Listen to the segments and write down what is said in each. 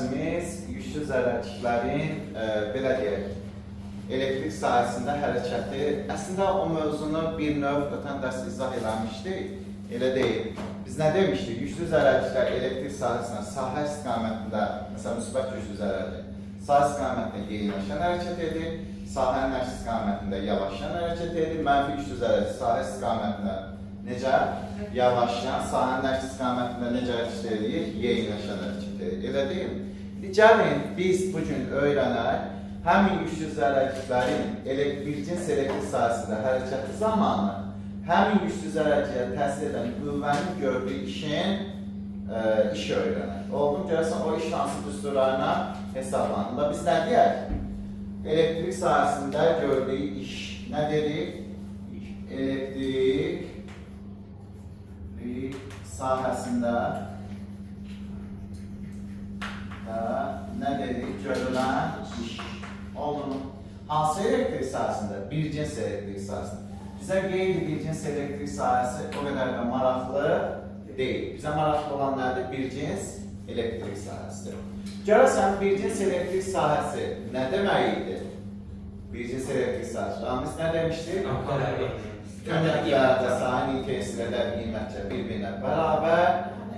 dərsimiz güclü zərərçilərin belə deyək, elektrik sahəsində hərəkəti. Əslində o mövzunu bir növ ötən dərs izah eləmişdik, elə deyil. Biz nə demişdik? Güclü zərərçilər elektrik sahəsində sahə istiqamətində, məsələn, müsbət güclü zərərçi, sahə istiqamətində yeniləşən hərəkət edir, sahənin əks istiqamətində yavaşlayan hərəkət edir, mənfi güclü zərərçi sahə istiqamətində necə? Yavaşlayan, sahənin əks istiqamətində necə hərəkət edir? Yeniləşən hərəkət edir, elə deyil. Gəlin, biz bugün öyrənək, həmin güclü zərərçilərin bircins elektrik sahəsində hərəkəti zamanı həmin güclü zərərçiyə təsir edən qüvvənin gördüyü işi öyrənək. Oldu mu? Görəsən, o iş hansı düsturlarına hesablanır. Biz nə deyək? Elektrik sahəsində gördüyü iş. Nə dedik? Elektrik sahəsində nə dedik? Görülən iş. Oldu mu? Hansı elektrik sahəsində? Bircins elektrik sahəsində. Bizə qeyri-bircins elektrik sahəsi o qədər də maraqlı deyil. Bizə maraqlı olan nədir? Bircins elektrik sahəsidir. Görəsən, bircins elektrik sahəsi nə demək idi? Bircins elektrik sahəsi. Biz nə demişdik? Tənəklərdə sahənin intensivədə qiymətcə bir-birinə bərabər,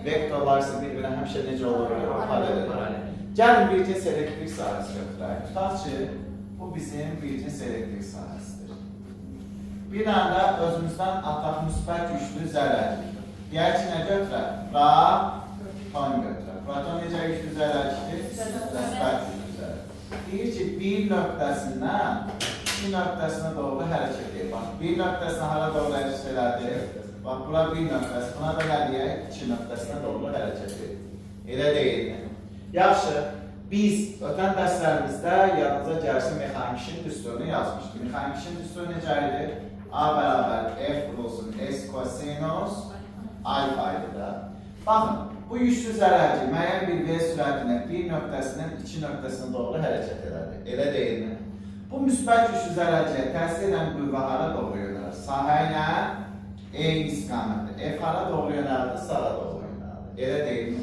vektorlar isə bir-birinə həmişə necə olur? Paralel. Gəlin bircins elektrik sahəsi götürək. Tutaq ki, bu bizim bircins elektrik sahəsidir. Bir dənə də özümüzdən ataq müsbət güclü zərərçi. Deyək ki, nə götürək? Proton götürək. Proton necə güclü zərərçidir? Müsbət güclü zərərçi. Deyir ki, bir nöqtəsindən iki nöqtəsinə doğru hərəkət edir. Bax, bir nöqtəsinə hara doğru hərəkət elədir? Bax, bura bir nöqtəsi. Buna da nə deyək? İki nöqtəsinə doğru hərəkət edir. Elə deyil. Yaxşı, biz ötən dərslərimizdə yadınıza gəlsin mexanikişin düsturunu yazmışdık. Mexanikişin düsturu necə idi? A bərabər F vurulsun S kosinus alfa idi da. Baxın, bu güclü zərərçi müəyyən bir V sürətinə bir nöqtəsindən iki nöqtəsinə doğru hərəkət edərdi. Elə deyilmi? Bu müsbət güclü zərərçiyə təsir edən qüvvə hara doğru yönəlir? Sahə ilə eyni istiqamətdə. F hara doğru yönəldi, sağa doğru yönəldi. Elə deyilmi?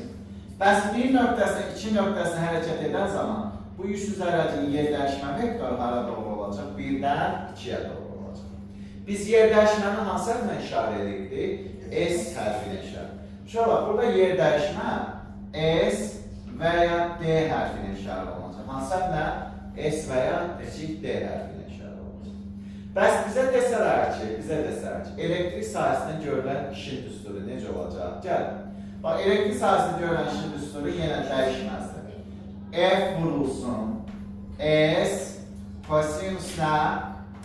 Bəs bir nöqtəsindən iki nöqtəsinə hərəkət edən zaman bu güclü zərərçinin yer dəyişmə vektoru hara doğru olacaq? Birdən ikiyə doğru. Biz yer dəyişməni hansı hərflə işarə edirdik? S hərfi ilə işarə. Şöyle bak, burada yer dəyişmə S və ya D hərfi ilə işarə olunacaq. Hansı hərflə? S və ya D hərfi ilə işarə olunacaq. Bəs bizə desələr ki, elektrik sahəsində görülən işin düsturu necə olacaq? Gəlin. Bax, elektrik sahəsində görülən işin düsturu yenə dəyişməzdir. F vurulsun S kosinus nə?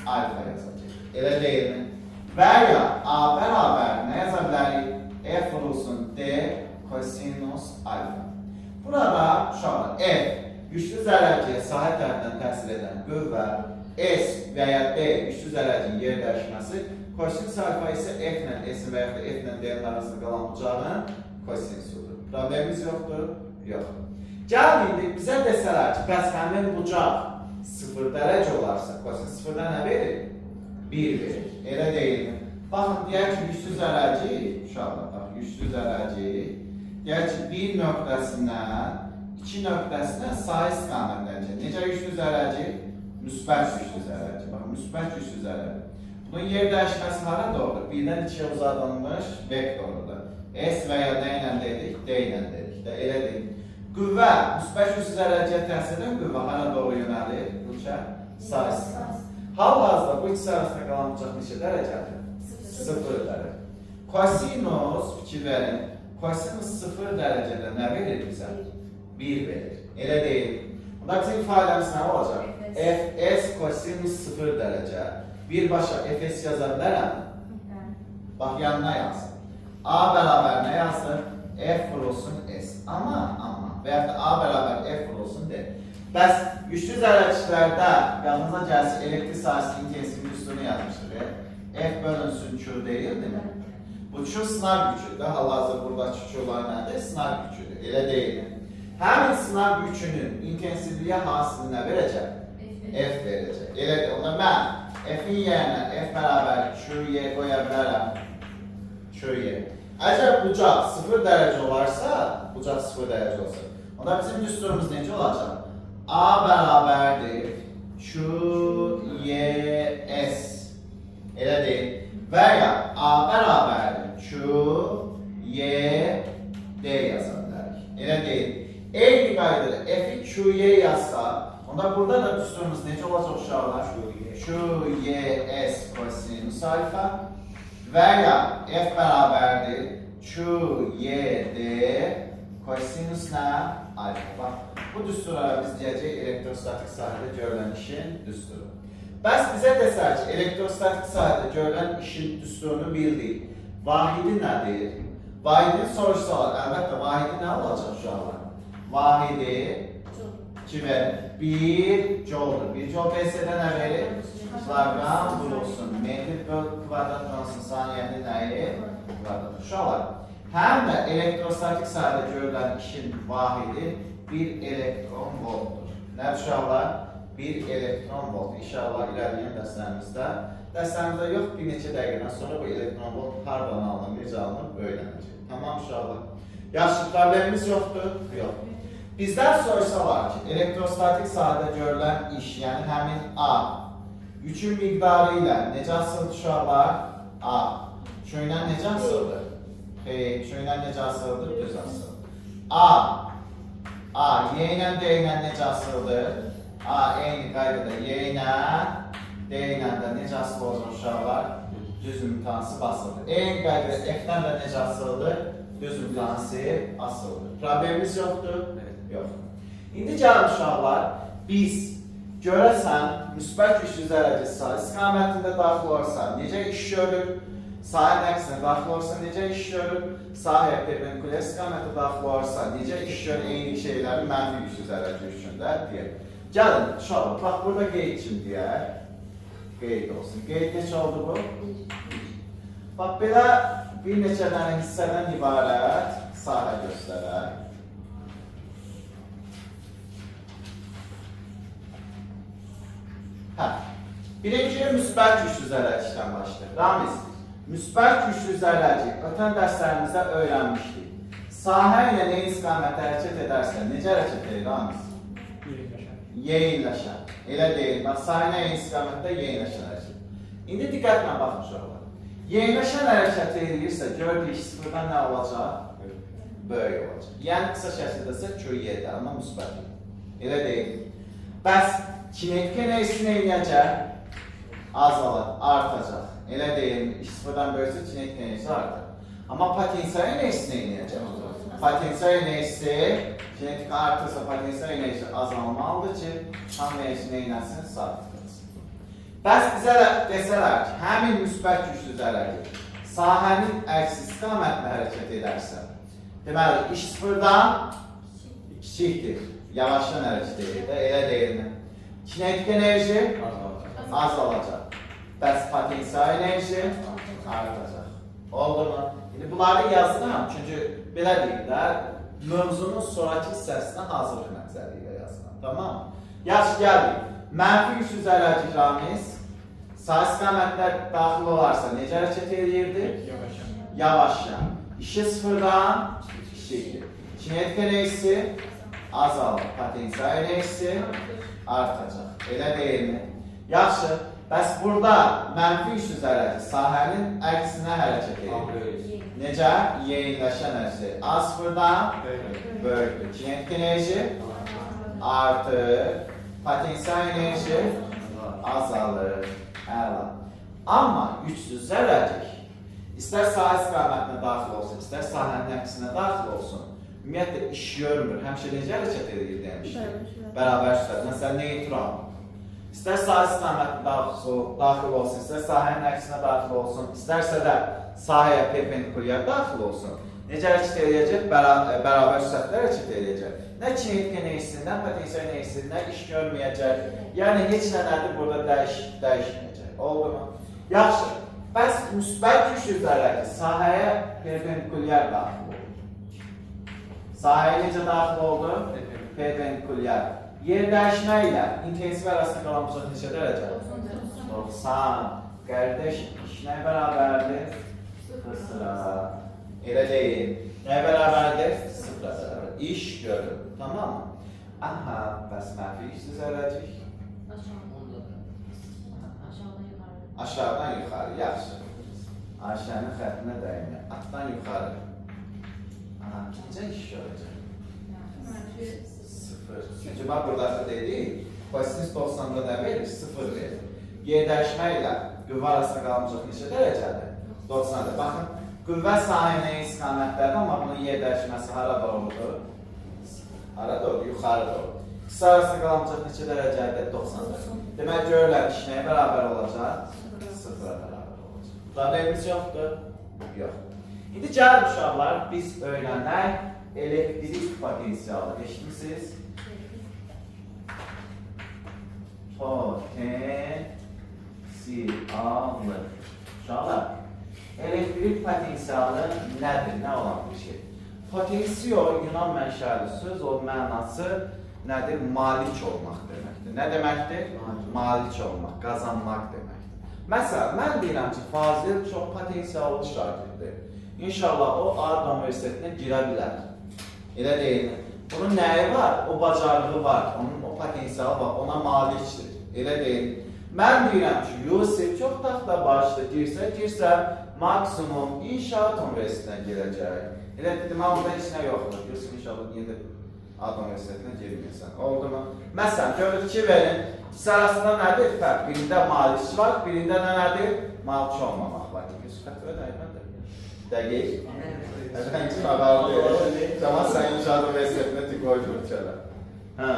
Alfa yazılır. Elə deyilmi? Və ya A bərabər nə yaza bilərik? F vurulsun D kosinus alfa. Burada uşaqlar F güclü zərərçiyə sahə tərəfindən təsir edən qüvvə, S və ya D güclü zərərçinin yer dəyişməsi, kosinus alfa isə F ilə S və ya F ilə D-nin arasında qalan bucağın kosinusudur. Problemimiz yoxdur? Yox. Gəlin indi bizə desələr ki, bəs həmin bucaq 0 dərəcə olarsa, kosinus 0-dan nə verir? 1 verir. Elə deyilmi? Baxın, deyək ki, güclü zərərçi, uşaqlar, bax, güclü zərərçi, deyək ki, bir nöqtəsindən, iki nöqtəsindən sahə istiqamətləncə. Necə güclü zərərçi? Müsbət güclü zərərçi. Baxın, müsbət güclü zərərçi. Bunun yer dəyişməsi hara doğrudur? Birdən ikiyə uzadılmış vektorudur. S və ya nə ilə dedik? D ilə dedik. Elə deyil. Qüvvə, müsbət güclü zərərçiyə təsir edən qüvvə hara doğru yönəlir? Sahə istiqamətə. Hal-hazırda bu ikisi arasında qalan bucaq neçə dərəcədir? 0 dərəcə. Kosinus, fikir verin, kosinus 0 dərəcədə nə verir bizə? 1 verir. Elə deyil. Bunda bizim ifadəmiz nə olacaq? Fs kosinus 0 dərəcə. Birbaşa Fs yaza bilərəm. Bax, yanına yazsın. A bərabər nə yazsın? F vurulsun S. Amma, və ya da A bərabər F vurulsun D. Bəs güclü zərərçilərdə yanınıza gəlsin elektrik sahəsinin intensiv düsturunu yazmışdır. F bölünsün Q deyildi mi? Bu Q sınav gücüdür. Hal-hazırda buradakı Q'lar nədir? Sınav gücüdür. Elə deyil. Həmin sınav gücünün intensivliyə hasili nə verəcək? F verəcək. Elə deyil. Onda mən F'in yerinə F bərabər Q'ye qoya bilərəm. Q'ye. Əgər bucaq 0 dərəcə olarsa, bucaq 0 dərəcə olsa, Onda bizim düsturumuz necə olacaq? A bərabərdir Q, Y, S. Elə deyil. Və ya A bərabərdir Q, Y, D yaza bilərik. Elə deyil. Eyni qaydada F-i Q-Y yazsa, onda burada da düsturumuz necə olacaq uşaqlar? Q, Y, S kosinus alfa və ya F bərabərdir Q, Y, D kosinus nə? Alfa. Bax, bu düsturlara biz deyəcək elektrostatik sahədə görülən işin düsturu. Bəs bizə desək ki, elektrostatik sahədə görülən işin düsturunu bildik. Vahidi nədir? Vahidini soruşsalar, əlbəttə vahidi nə olacaq uşaqlar? Vahidi kimi 1 joldur. 1 jol BC-də nə verir? Kilogram vurulsun. Metr böl kvadrat olsun. Saniyənin nəyi? Kvadrat. Uşaqlar, həm də elektrostatik sahədə görülən işin vahidi 1 elektron voltdur. Nə uşaqlar? 1 elektron volt. İnşallah ilerleyen dərslərimizdə. Dərslərimizdə yox, bir neçə dəqiqədən sonra bu elektron volt hardan alınır, necə alınır, öyrənəcək. Tamam uşaqlar. Yaxşı, problemimiz yoxdur? Yox. Bizdən soruşsalar ki, elektrostatik sahədə görülən iş, yəni həmin A, yükün miqdarı ilə necə asıldı uşaqlar? A. Şöyle necə asıldı? Şöyle necə asıldı? Düz asıldı. A, Y ilə D ilə necə asıldı? A, eyni qaydada Y ilə D ilə də necə asılı olacaq uşaqlar? Düz mütansı basıldı. Eyni qaydada F-dən də necə asıldı? Düz mütansı asıldı. Problemimiz yoxdur? Yox. İndi gəlin uşaqlar, biz görəsən, müsbət güclü zərərci sahə istiqamətində daxil olursa, necə iş görür? Sahənin əksinə daxil olursa, necə iş görür? Sahəyə perpendikulär istiqamətdə daxil olursa, necə iş görür? Eyni şeyləri mənfi güclü zərərci üçündə deyək. Gəlin, uşaqlar, bax burada qeyd kimi deyək. Qeyd olsun. Qeyd neçə oldu bu? Bax, belə bir neçə dənə hissədən ibarət sahə göstərək. Birinci müsbət güclü zərərçikdən başlayır. Ramiz, müsbət güclü zərərçik ötən dərslərimizdə öyrənmişdik. Sahə ilə nə istiqamətdə hərəkət edərsə, necə hərəkət edir Ramiz? Yeyinləşən. Elə deyil. Bax, sahə nə istiqamətdə yeyinləşən hərəkət. İndi diqqətlə baxın uşaqlar. Yeyinləşən hərəkət edirsə, gördük sıfırdan nə olacaq? Böyük olacaq. Yəni qısa şəkildə isə Q-Y-də, amma müsbət. Elə deyil. Bəs kinetik enerjisi nə edəcək? Azalır, artacaq. Elə deyil, sıfırdan böyüksə kinetik enerjisi artar. Amma potensial enerjisi nə edəcək? Potensial enerjisi kinetik artırsa potensial enerjisi azalmalıdır ki, tam enerji nə edəsin? Sabit qılsın. Bəs bizə desələr ki, həmin müsbət güclü zərərli sahənin əksi istiqamətlə hərəkət edərsə, deməli, iş sıfırdan kiçikdir. Yavaşdan hərəkət edir də, elə deyilmi? Kinetik enerji azalacaq. Bəs potensial enerji artacaq. Oldu mu? İndi bunları yazıram, çünki belə deyirlər, mövzunun sonraki hissəsinə hazırlıq məqsədi ilə yazıram. Tamam? Yaxşı, gəldik. Mənfi güclü zərərci Ramiz sahə istiqamətlər daxil olarsa necə hərəkət edirdi? Yavaşca. İşi sıfırdan kiçikdir. Kinetik enerjisi azalır. Potensial enerjisi artacaq. Elə deyilmi? Yaxşı. Bəs burada mənfi güclü zərərci sahənin əksinə hərəkət edir. Necə? Yeyinləşən hərəkət. A sıfırdan böyükdür. Kinetik enerji artır. Potensial enerji azalır. Əla. Amma gücsüz zərərcik istər sahə istiqamətinə daxil olsun, istər sahənin əksinə daxil olsun, ümumiyyətlə iş görmür. Həmişə necə hərəkət edir demişdik. Bərabər şübhət. Məsələn, neutron. İstər sahə istiqamətinə daxil olsun, istər sahənin əksinə daxil olsun, istərsə də sahəyə perpendikulyar daxil olsun. Necə hərəkət edəcək? Bərabər şübhətlər hərəkət edəcək. Nə kinetik enerjisi, nə potensial enerjisi, nə iş görməyəcək. Yəni, heç nədir burada dəyişməyəcək. Oldu mu? Yaxşı. Bəs müsbət güclü zərərli sahəyə perpendikulyar daxil oldu. Sahəyə necə daxil oldu? Perpendikulyar. Yer dəyişmə ilə intensiv arasında qalan uzaq neçə dərəcə? 90. Qardaş, iş nəyə bərabərdir? Sıfıra. Elə deyil. Nəyə bərabərdir? Sıfıra bərabər. İş görür. Tamam mı? Aha, bəs mənfi x düzələcək. Aşağıdan yuxarı, yaxşı. Ayşənin xəttinə dəyinə, altdan yuxarı. Aha, necə iş olacaq? 0. Çünki bax, burada dedik, kosinüs 90-da nə verir? 0 verir. Y dəyişmə ilə qüvvə arasında qalmışıq neçə dərəcədir? 90-dır. Baxın, qüvvə sahibinin istiqamətlərdir, amma bunun Y dəyişməsi hara doğrudur? Hara doğru? Yuxarı doğru. Qısa arasında qalmışıq neçə dərəcədir? 90-dır. Demək, görürlər, iş nəyə bərabər olacaq? 0-a bərabər olacaq. Problemimiz yoxdur? Yox. İndi gəlin uşaqlar, biz öyrənək elektrik potensialı. Eşitmişsiniz? Potensialı. Uşaqlar, elektrik potensialı nədir? Nə olan bir şey? Potensio, Yunan mənşəli söz, o mənası nədir? Malik olmaq deməkdir. Nə deməkdir? Malik olmaq, qazanmaq deməkdir. Məsələn, mən deyirəm ki, Fazil çox potensiallı şagirddir. İnşallah o Arda Universitetinə girə bilər. Elə deyil. Bunun nəyi var? O bacarığı var, onun o potensialı var, ona malikdir. Elə deyil. Mən deyirəm ki, Yusif çox taxta başlı girsə, maksimum İnşaat Universitetinə girəcək. Elə dedim, amma burada heç nə yoxdur. Yusuf inşallah niyə də Arda Universitetinə girməyəsən. Oldu mu? Məsələn, görür ki, verin. İkisi arasında nədir fərq? Birində malik var, birində nədir? Malik olmamaq var. Yusuf xətvə dəymədir. Dəqiq. Əvvəlki xəbərli. Zaman sən İnşaat Universitetinə qoydur kələ. Hə.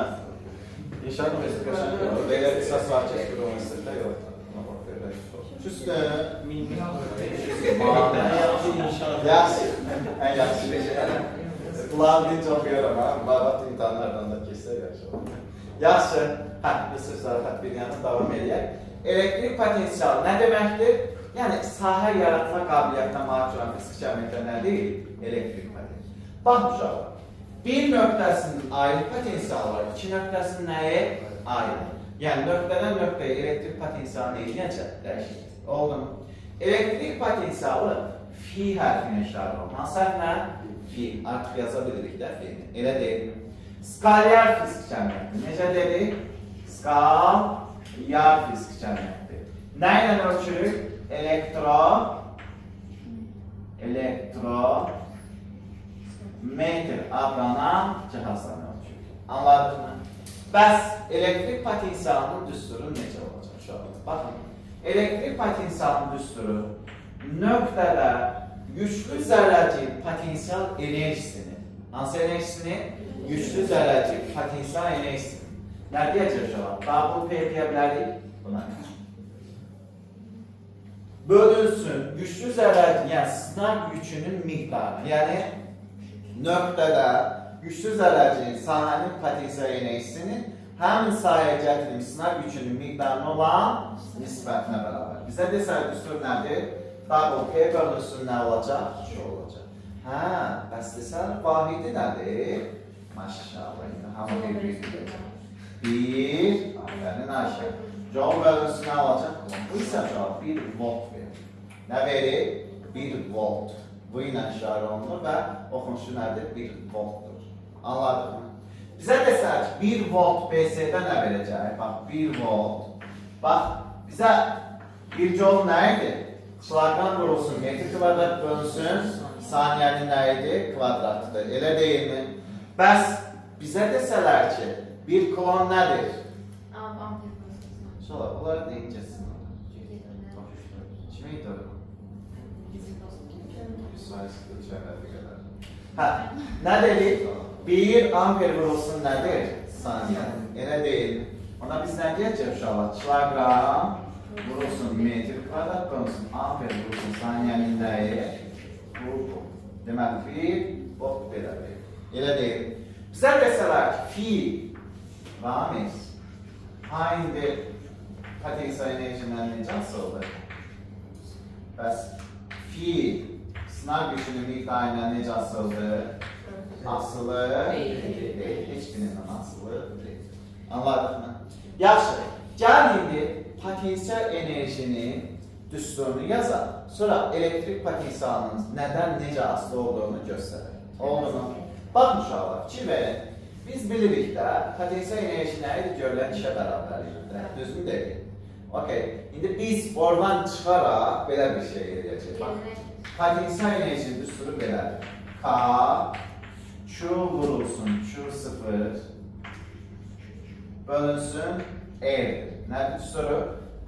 İnşaat Universitetə qoydur. Belə qısas var ki, bir universitetdə yoxdur. Küstü. Yaxşı. Ən yaxşı. Qulağım dinc oxuyuram, ha? Babat imtihanlardan da keçsə yaxşı olur. Yaxşı. Hə, Yusuf Zarafat bir yana davam edək. Elektrik potensialı nə deməkdir? Yəni, sahə yaratma qabiliyyətinə malik olan fizik cəmiyyətdə nədir? Elektrik potensialı. Bax, uşaqlar. Bir nöqtəsinin ayrı potensialı var, iki nöqtəsinin nəyi? Ayrı. Yəni, nöqtədən nöqtəyə elektrik potensialı necə dəyişir? Oldu mu? Elektrik potensialı fi hərfinə işarə olun. Hansı hərflə? Fi. Artıq yaza bilirik də fi'ni. Elə deyil. Skalyar fizik cəmiyyətdir. Necə dedik? Skalyar fizik cəmiyyətdir. Nə ilə ölçürük? Elektrometr adlanan cihazla ölçürük. Anladıq mı? Bəs elektrik potensialının düsturu necə olacaq? Baxın, elektrik potensialının düsturu nöqtədə güclü zərrəcik potensial enerjisini, hansı enerjisini? Güclü zərrəcik potensial enerjisini. Nə deyəcək uşaqlar? Daha bunu deyə bilərik? Buna nə? Bölünsün güclü zərrəcik, yəni sınav gücünün miqdarı. Yəni, nöqtədə güclü zərrəciyin sahənin potensial enerjisinin həmin sahəyə gətirim sınav gücünün miqdarına olan nisbətinə bərabər. Bizə desək, düstur nədir? Double P bölünsün nə olacaq? Şu olacaq. Hə, bəs desək, vahidi nədir? Maşallah, hamı bir-bir. Bir, aferin Ayşə. Joule bölünsün nə olacaq? Bu isə 1 volt verir. Nə verir? 1 volt. Bu ilə işarə olunur və oxunuşu nədir? 1 voltdur. Anladıq mı? Bizə desək ki, 1 volt BC-də nə verəcək? Bax, 1 volt. Bax, bizə 1 joule nə idi? Kiloqram vurulsun, metr kvadrat bölünsün, saniyənin nə idi? Kvadratdır. Elə deyilmi? Bəs bizə desələr ki, 1 klon nədir? İnşallah, bunları deyincəsin. Kimə idi o? Hə, nə dedik? 1 amper vurulsun nədir? Saniyə. Elə deyil. Ona biz nə deyəcək uşaqlar? Kiloqram vurulsun, metr kvadrat bölünsün, amper vurulsun, saniyənin nəyi? Bu. Deməli, 1 volt belə verir. Elə deyil. Bizə desələr ki, fi Ramiz hangi potensial enerjindən necə asıldır? Bəs fi sınav gücünün miqdarından necə asıldır? Asılı deyil. Heç birindən asılı deyil. Anladıq mı? Yaxşı. Gəl indi potensial enerjinin düsturunu yazaq. Sonra elektrik potensialının nədən necə asılı olduğunu göstərək. Oldu mu? Baxın uşaqlar, fikir verin. Biz bilirik də, potensial enerji nə idi? Görülən işə bərabərlikdə. Düzgün deyil. Okey. İndi biz oradan çıxaraq belə bir şey edəcəyik. Potensial enerji düsturu belədir. K Q vurulsun Q0 bölünsün E'dir. Nədir düsturu?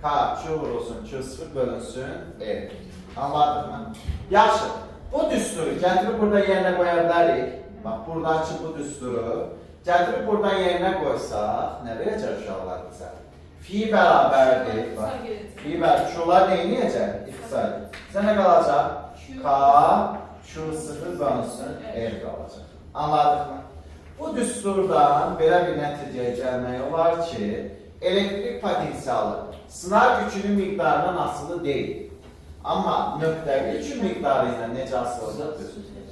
K Q vurulsun Q0 bölünsün E'dir. Anladın mı? Yaxşı. Bu düsturu gətirib burada yerinə qoya bilərik. Bax, buradakı bu düsturu gətirib buradan yerinə qoysaq, nə verəcək uşaqlar bizə? Fi bərabərdir. Fi bərabər. Q'lar neyniyəcək? İxtisari. Bizə nə qalacaq? K, Q0 bölünsün E qalacaq. Anladıq mı? Bu düsturdan belə bir nəticəyə gəlmək olar ki, elektrik potensialı sınav gücünün miqdarından asılı deyil. Amma nöqtəvi üçün miqdarı ilə necə asılıdır?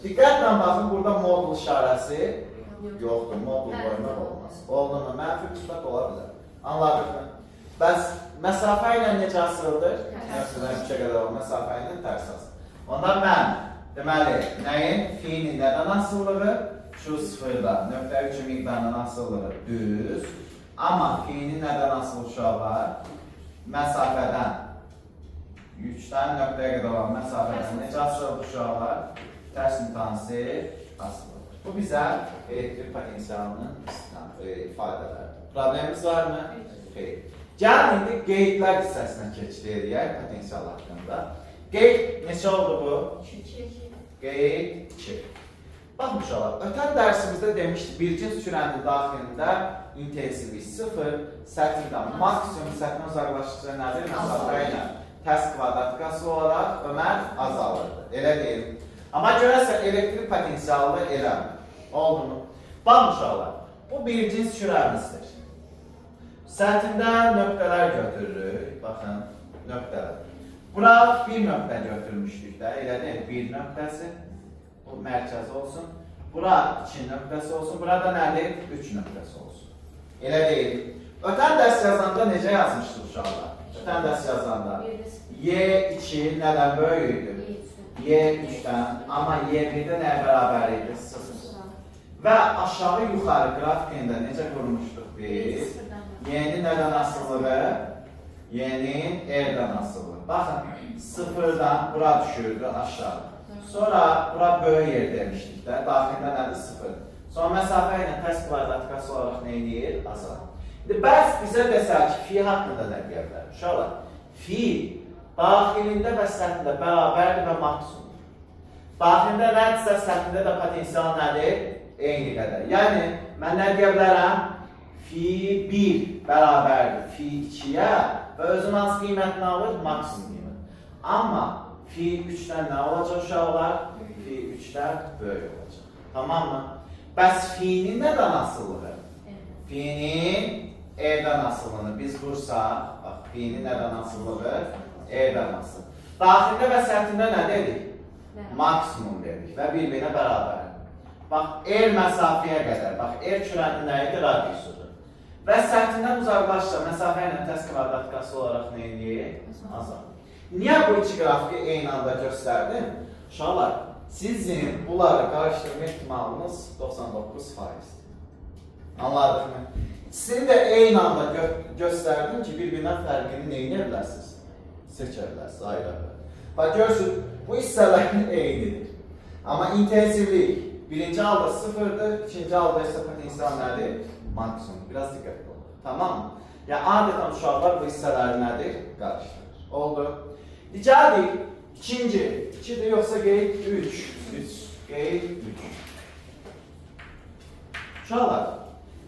Diqqətlə baxın, burada modul işarəsi yoxdur, modul qoymaq olmaz. Oldu mu? Mənfi müsbət ola bilər. Anladıq mı? Bəs məsafə ilə necə asılıdır? Nöqtədən 3-ə qədər o məsafə ilə tərs asılır. Onda mən, deməli, nəyin? Fi'nin nədən asıllığı? Q0-dan, nöqtəvi üçün miqdarından asıllığı düz. Amma fi'nin nədən asılı uşaqlar? Məsafədən. 3-dən nöqtəyə qədər olan məsafədən necə asılır uşaqlar? Tərs mütənsif asılıdır. Bu bizə elektrik potensialının ifadələrdir. Problemimiz var mı? Xeyr. Gəlin indi qeydlər hissəsinə keçirik potensial haqqında. Qeyd neçə oldu bu? 2. Qeyd 2. Baxın uşaqlar, ötən dərsimizdə demişdik, bircin sürənin daxilində intensivlik 0, səthindən maksimum səthinə uzaqlaşdıqca nədir? Məsafə ilə tərs kvadratikası olaraq ömər azalırdı. Elə deyil. Amma görəsən elektrik potensialı eləmir. Oldu mu? Baxın uşaqlar, bu bircin sürəmizdir. Səthindən nöqtələr götürürük. Baxın, nöqtələr. Bura bir nöqtə götürmüşdük də, elə deyil, bir nöqtəsi. Bu mərkəz olsun. Bura 2 nöqtəsi olsun. Burada nədir? 3 nöqtəsi olsun. Elə deyil. Ötən dərs yazanda necə yazmışdıq uşaqlar? Ötən dərs yazanda Y2 nədən böyük idi? Y3-dən. Amma Y1-də nəyə bərabər idi? 0. Və aşağı yuxarı qrafikində necə qurmuşduq biz? Y'nin nədən asılığı? Y'nin E'dən asılığı. Baxın, 0-dan bura düşürdü aşağı. Sonra bura böyük yer demişdik də, daxilində nədir? 0. Sonra məsafə ilə tərs kvadratikası olaraq nə edir? Azalır. İndi bəs bizə desək ki, fi haqqında nə deyə bilər? Uşaqlar, fi daxilində və səthində bərabərdir və maksimumdur. Daxilində nədirsə, səthində də potensial nədir? Eyni qədər. Yəni, mən nə deyə bilərəm? Fi 1 bərabərdir fi 2-yə və özün hansı qiymətini alır? Maksimum qiymət. Amma fi 3-dən nə olacaq uşaqlar? Fi 3-dən böyük olacaq. Tamam mı? Bəs fi'nin nədən asıllığı? Fi'nin E'dən asıllığını biz vursaq, bax, fi'nin nədən asıllığı? E'dən asılı. Daxilində və səthində nə dedik? Maksimum dedik və bir-birinə bərabər. Bax, R məsafəyə qədər, bax, R kürənin nəyidir? Radiusudur. Və səthindən uzaqlaşsa, məsafə ilə tərs kvadratikası olaraq nə edir? Azalır. Niyə bu iki qrafiki eyni anda göstərdim? Uşaqlar, sizin bunları qarışdırma ehtimalınız 99%. Anladıq mı? Sizin də eyni anda göstərdim ki, bir-birindən fərqini neyinə bilərsiniz? Seçə bilərsiniz, ayıra. Bax, görürsünüz, bu hissələrin eynidir. Amma intensivlik birinci halda 0'dır, ikinci halda isə potensial nədir? Maksimum. Biraz diqqətli olun. Tamam mı? Yəni, adətən uşaqlar bu hissələri nədir? Qarışdırır. Oldu. Gəldik, ikinci. 2'dir yoxsa qeyd 3. 3. Qeyd 3. Uşaqlar,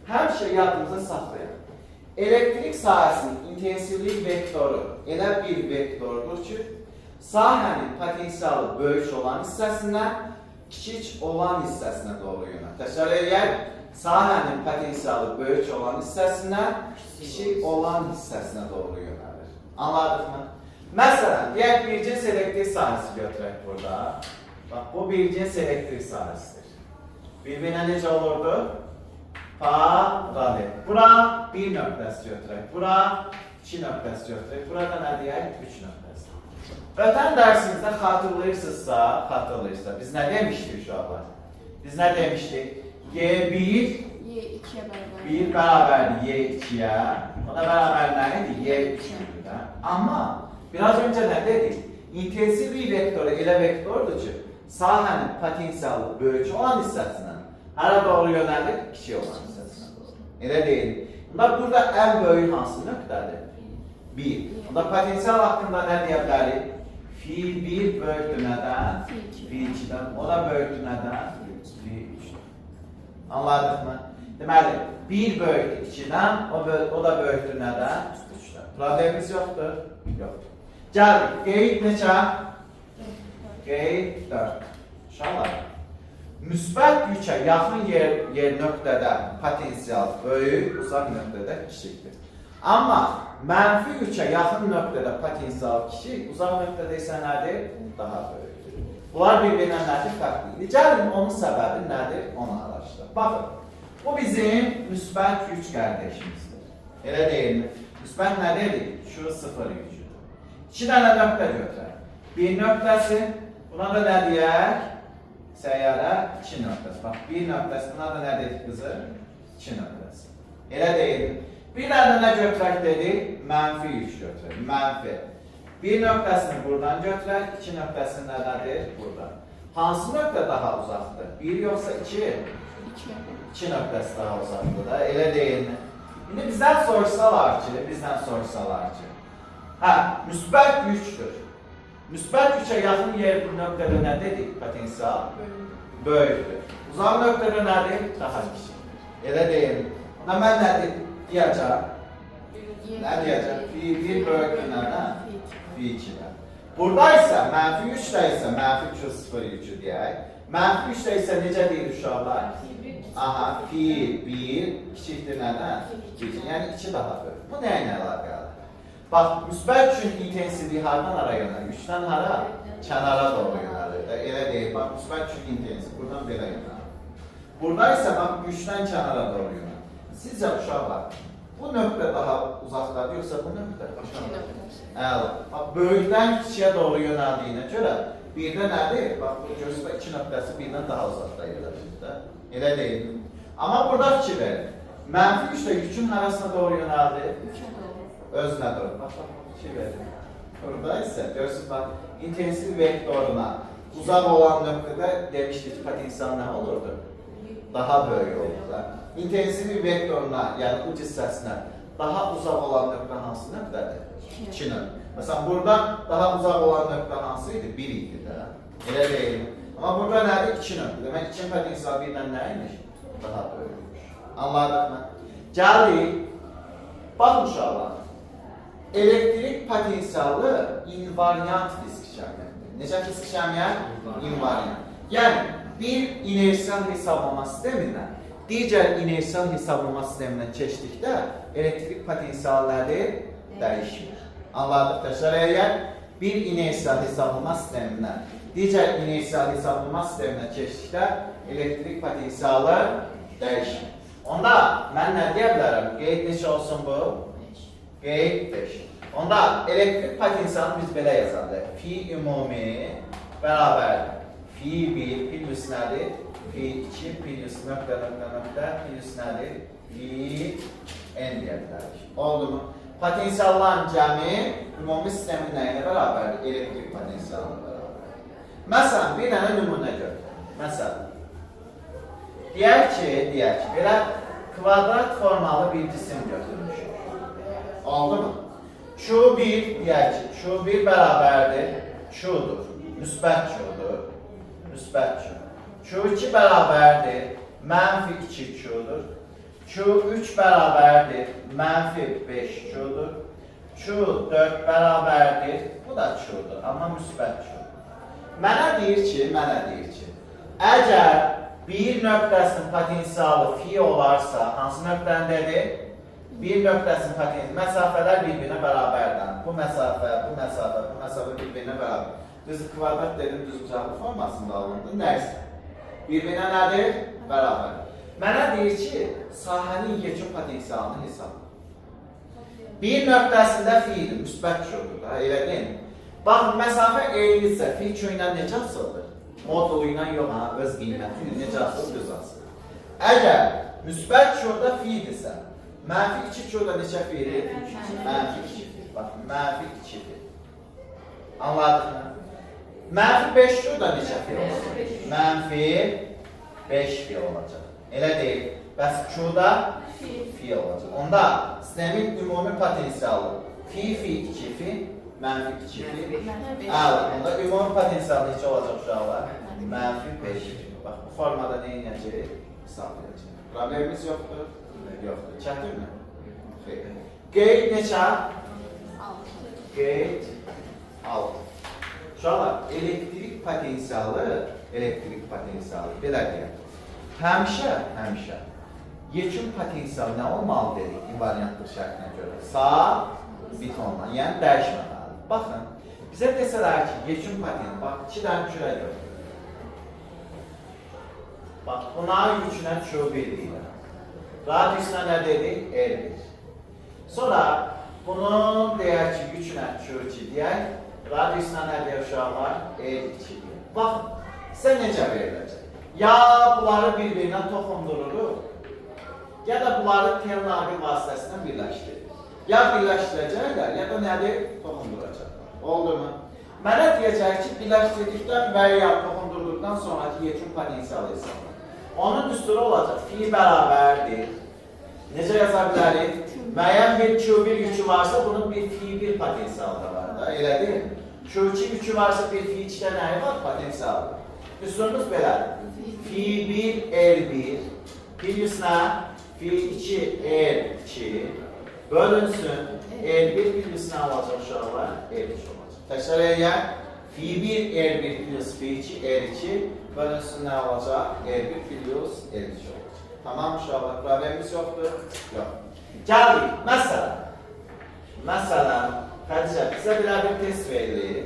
həmişə yadımıza saxlayaq. Elektrik sahəsinin intensivlik vektoru elə bir vektordur ki, sahənin potensialı böyük olan hissəsindən kiçik olan hissəsinə doğru yönəlir. Təsəvvür edək, sahənin potensialı böyük olan hissəsindən kiçik olan hissəsinə doğru yönəlir. Anladıq mı? Məsələn, deyək bircins elektrik sahəsi götürək burada. Bax, bu bircins elektrik sahəsidir. Bir-birinə necə olurdu? Paralel. Bura 1 nöqtəsi götürək. Bura 2 nöqtəsi götürək. Burada nə deyək? 3 nöqtəsi. Ötən dərsimizdə xatırlayırsınızsa, biz nə demişdik uşaqlar? Biz nə demişdik? Y1, Y2'ye beraber. 1 beraberdir Y2'ye. O da beraber nədir? Y3'dür də. Amma biraz öncə nə dedik? İntensivlik vektoru elə vektordur ki, sahənin potensialı böyük olan hissəsindən hara doğru yönəlir? Kiçik olan hissəsinə doğru. Elə deyil. Bunda burada ən böyük hansı nöqtədir? 1. Bunda potensial haqqında nə deyə bilərik? Fi 1 böyükdür nədən? Fi 2'dən. O da böyükdür nədən? Fi 3'dən. Anladıq mı? Deməli, 1 böyükdür 2'dən, o da böyükdür nədən? 3'dən. Problemimiz yoxdur? Yoxdur. Gəldik, qeyd neçə? Qeyd 4. Uşaqlar, müsbət yükə yaxın yer nöqtədə potensial böyük, uzaq nöqtədə kiçikdir. Amma mənfi yükə yaxın nöqtədə potensial kiçik, uzaq nöqtədə isə nədir? Daha böyükdür. Bunlar bir-birindən nədir? Fərqlidir. Gəlin, onun səbəbi nədir? Onu araşdıraq. Baxın, bu bizim müsbət yük qardaşımızdır. Elə deyilmi? Müsbət nə dedik? Şu 0 yüküdür. 2 dənə nöqtə götürək. Bir nöqtəsi, buna da nə deyək? Səyyarə 2 nöqtəsi. Bax, bir nöqtəsi, buna da nə dedik qızı? 2 nöqtəsi. Elə deyilmi? Bir dənə nə götürək dedik? Mənfi yük götürək. Mənfi. Bir nöqtəsini buradan götürək, 2 nöqtəsini nədir? Buradan. Hansı nöqtə daha uzaqdır? 1 yoxsa 2? 2 nöqtəsi daha uzaqdır da, elə deyilmi? İndi bizdən soruşsalar ki, hə, müsbət yükdür. Müsbət yükə yaxın yer bu nöqtədə nə dedik? Potensial böyükdür. Uzaq nöqtədə nədir? Daha kiçikdir. Elə deyilmi? Mən nədir? Deyəcəm. Nə deyəcəm? Fi 1 böyükdür nədən? Fi 2'dən. Burada isə mənfi 3'də isə mənfi 2 0 yükü deyək. Mənfi 3'də isə necə deyil uşaqlar? Aha, fi 1 kiçikdir nədən? 2. Yəni 2 daha böyük. Bu nə ilə əlaqəlidir? Bax, müsbət üçün intensivliyi hardan hara yönəlir? 3'dən hara? Kənara doğru yönəlir. Elə deyil, bax, müsbət üçün intensiv. Buradan belə yönəlir. Burada isə bax, 3'dən kənara doğru yönəlir. Sizcə uşaqlar, bu nöqtə daha uzaqdadır, yoxsa bu nöqtə? Əla. Bax, böyükdən kiçiyə doğru yönəldiyinə görə birdə nədir? Bax, bu görsünə 2 nöqtəsi birdən daha uzaqda yerləşir. Elə deyil. Amma burada fikir verin. Mənfi 3'də yükün harasına doğru yönəldi? Özünə doğru. Bax, fikir verin. Burada isə görsünüz, bax, intensiv vektoruna uzaq olan nöqtədə demişdik, potensial nə olurdu? Daha böyük olurdu. İntensiv vektoruna, yəni uc hissəsinə daha uzaq olan nöqtə hansı nöqtədir? 2 nöqtə. Məsələn, burada daha uzaq olan nöqtə hansı idi? 1 idi də. Elə deyil. Amma burada nədir? 2 nöqtə. Demək, 2 potensial birdən nə imiş? Daha böyükmüş. Anladıq mı? Gəldik. Baxın uşaqlar. Elektrik potensialı invariant fizik cəmiyyətdir. Necə fizik cəmiyyət? İnvariant. Yəni, bir inersial hesablama sistemindən digər inersial hesablama sistemindən keçdikdə elektrik potensialı nədir? Dəyişmir. Anladıq təşkil edən bir inersial hesablama sistemindən digər inersial hesablama sistemindən keçdikdə elektrik potensialı dəyişmir. Onda mən nə deyə bilərəm? Qeyd neçə olsun bu? Qeyd 5. Onda elektrik potensialını biz belə yazarıq. Fi ümumi bərabərdir. Fi 1 plus nədir? Fi 2 plus nöqtə, plus nədir? Fi n deyə bilərik. Oldu mu? Potensialların cəmi ümumi sistemin nəyinə bərabərdir? Elektrik potensialına bərabərdir. Məsələn, bir dənə nümunə götürək. Məsələn, deyək ki, belə kvadrat formalı bir cisim götürmüşük. Oldu mu? Q1 deyək ki, Q1 bərabərdir, Q'dur, müsbət Q'dur, müsbət Q. Q2 bərabərdir, mənfi 2Q'dur. Q3 bərabərdir, mənfi 5Q'dur. Q4 bərabərdir, bu da Q'dur, amma müsbət Q'dur. Mənə deyir ki, əgər bir nöqtəsinin potensialı fi olarsa, hansı nöqtəndədir? Bir nöqtəsinin potensialı, məsafələr bir-birinə bərabərdən. Bu məsafə bir-birinə bərabər. Düz kvadrat dedim, düz bucaqlı formasında alındı. Nəysə. Bir-birinə nədir? Bərabər. Mənə deyir ki, sahənin yekun potensialını hesabla. Bir nöqtəsində fi'dir, müsbət Q'dur da, elə deyil. Baxın, məsafə eynidirsə, fi Q ilə necə asıldır? Modulu ilə yox, öz qiyməti ilə necə asılır, düz asılır. Əgər müsbət Q-da fidirsə, mənfi 2 Q-da neçə fidir? Mənfi 2 fil. Bax, mənfi 2 fil. Anladıq mı? Mənfi 5 Q-da neçə fil olacaq? Mənfi 5 fil olacaq. Elə deyil. Bəs Q-da fi olacaq. Onda sistemin ümumi potensialı fi 2 fil, mənfi 2 fil. Onda ümumi potensialı neçə olacaq uşaqlar? Mənfi 5 fil. Bax, bu formada nə edəcək? Hesablayacaq. Problemimiz yoxdur? Yoxdur. Çətinmi? Xeyr. Qeyd neçə? 6. Qeyd 6. Uşaqlar, elektrik potensialı belə deyək. Həmişə yekun potensial nə olmalı dedik invariantlıq şərtinə görə? Sabit olmalı, yəni dəyişməməli. Baxın, bizə desələr ki, yekun potensial, bax, 2 dənə kürə gördük. Bax, buna yükünə Q1 deyiləm. Radiusuna nə dedik? R1. Sonra bunun deyək ki, yükünə Q2 deyək. Radiusuna nə deyək uşaqlar? R2 deyək. Baxın, sizə necə veriləcək? Ya bunları bir-birindən toxundururuq, ya da bunları terminal vasitəsindən birləşdirir. Ya birləşdirəcəklər, ya da nədir? Toxunduracaqlar. Oldu mu? Mənə deyəcək ki, birləşdirdikdən və ya toxundurduqdan sonraki yekun potensialı hesabı. Onun düsturu olacaq. Fi bərabərdir. Necə yaza bilərik? Müəyyən bir Q1 yükü varsa, bunun bir fi1 potensialı da var da, elə deyil. Q2 yükü varsa, bir fi2-də nəyi var? Potensialı. Düsturumuz belədir. Fi1 R1 birisine Fi2 R2 bölünsün. R1 birisine alacaq uşaqlar R3 olacaq. Təkrar edək. Fi1 R1 plus Fi2 R2 bölünsün nə alacaq? R1 plus R3 olacaq. Tamam uşaqlar, problemimiz yoxdur? Yox. Gəldik. Məsələn, Xədicə, bizə belə bir test verilir.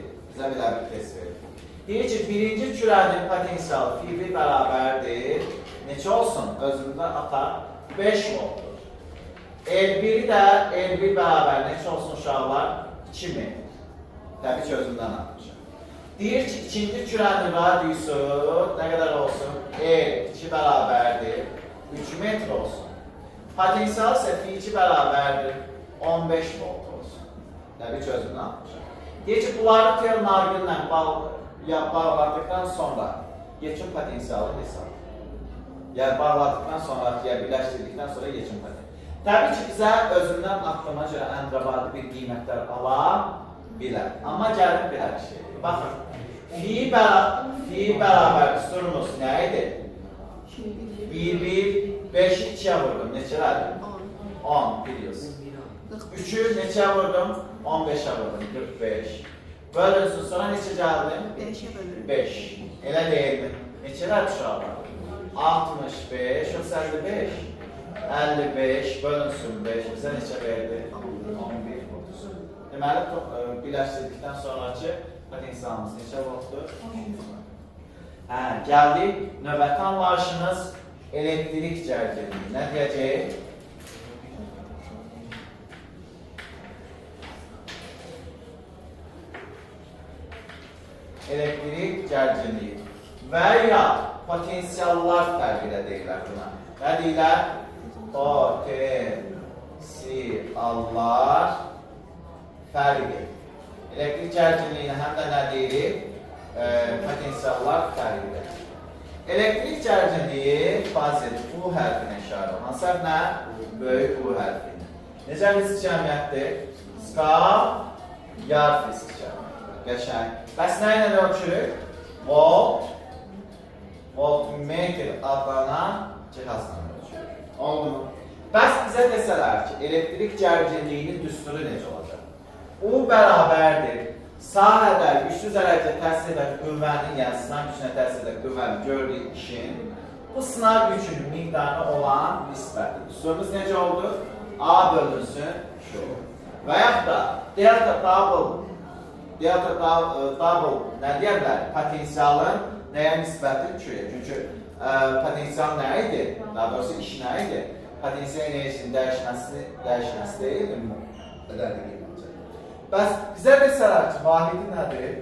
Deyir ki, birinci kürənin potensialı Fi1 bərabərdir. Neçə olsun? Özümüzdə atar 5 voltdur. R1-i də R1 bərabər neçə olsun uşaqlar? 2 metr. Təbii ki, özümdən atmışam. Deyir ki, ikinci kürənin radiusu nə qədər olsun? R2 bərabərdir. 3 metr olsun. Potensial isə Fi2 bərabərdir. 15 volt olsun. Təbii ki, özümdən atmışam. Deyir ki, bunları terminal bağladıqdan sonra yekun potensialı hesab. Yəni bağladıqdan sonra, ya birləşdirdikdən sonra yekun potensialı. Təbii ki, bizə özündən atdığıma görə əmrəbadi bir qiymətlər ala bilər. Amma gəlin belə bir şey. Baxın, fi bərabər düsturumuz nə idi? 1, 5-i 2-yə vurdum. Neçələrdir? 10 biliyorsun. 3'ü neçəyə vurdum? 15'ə vurdum. 45. Bölünsün sonra neçə gəldim? 5'e bölürüm. 5. Elə deyilmi? Neçələr uşaqlar? 65, yoxsa 55? 55 bölünsün 5. Bizə neçə verdi? 11 voltdur. Deməli, birləşdirdikdən sonraki potensialımız neçə voltdur? Gəldik. Növbəti anlayışımız elektrik cərgəliyi. Nə deyəcək? Elektrik cərgəliyi və ya potensiallar fərqi də deyirlər buna. Nə deyirlər? Potensiallar fərqi. Elektrik cərgəliyinə həm də nə deyirik? Potensiallar fərqi. Elektrik cərgəliyi bazir U hərfinə işarə olan. Hansı hərfinə? Böyük U hərfinə. Necə fizik cəmiyyətdir? Skalar fizik cəmiyyətdir. Qəşəng. Bəs nə ilə ölçürük? Voltmetr adlanan cihazla ölçürük. Oldu mu? Bəs bizə desələr ki, elektrik cərgəliyinin düsturu necə olacaq? U bərabərdir. Sahədə güclü zərərcə təsir edən qüvvənin, yəni sınav gücünə təsir edən qüvvənin gördüyü işin bu sınav gücünün miqdarına olan nisbəti. Düsturumuz necə oldu? A bölünsün Q. Və yaxud da delta double nə deyə bilər? Potensialın nəyə nisbəti Q-yə. Çünki potensial nə idi? Daha doğrusu iş nə idi? Potensial enerjinin dəyişməsi deyildir mi? Bəs bizə desələr ki, vahidi nədir?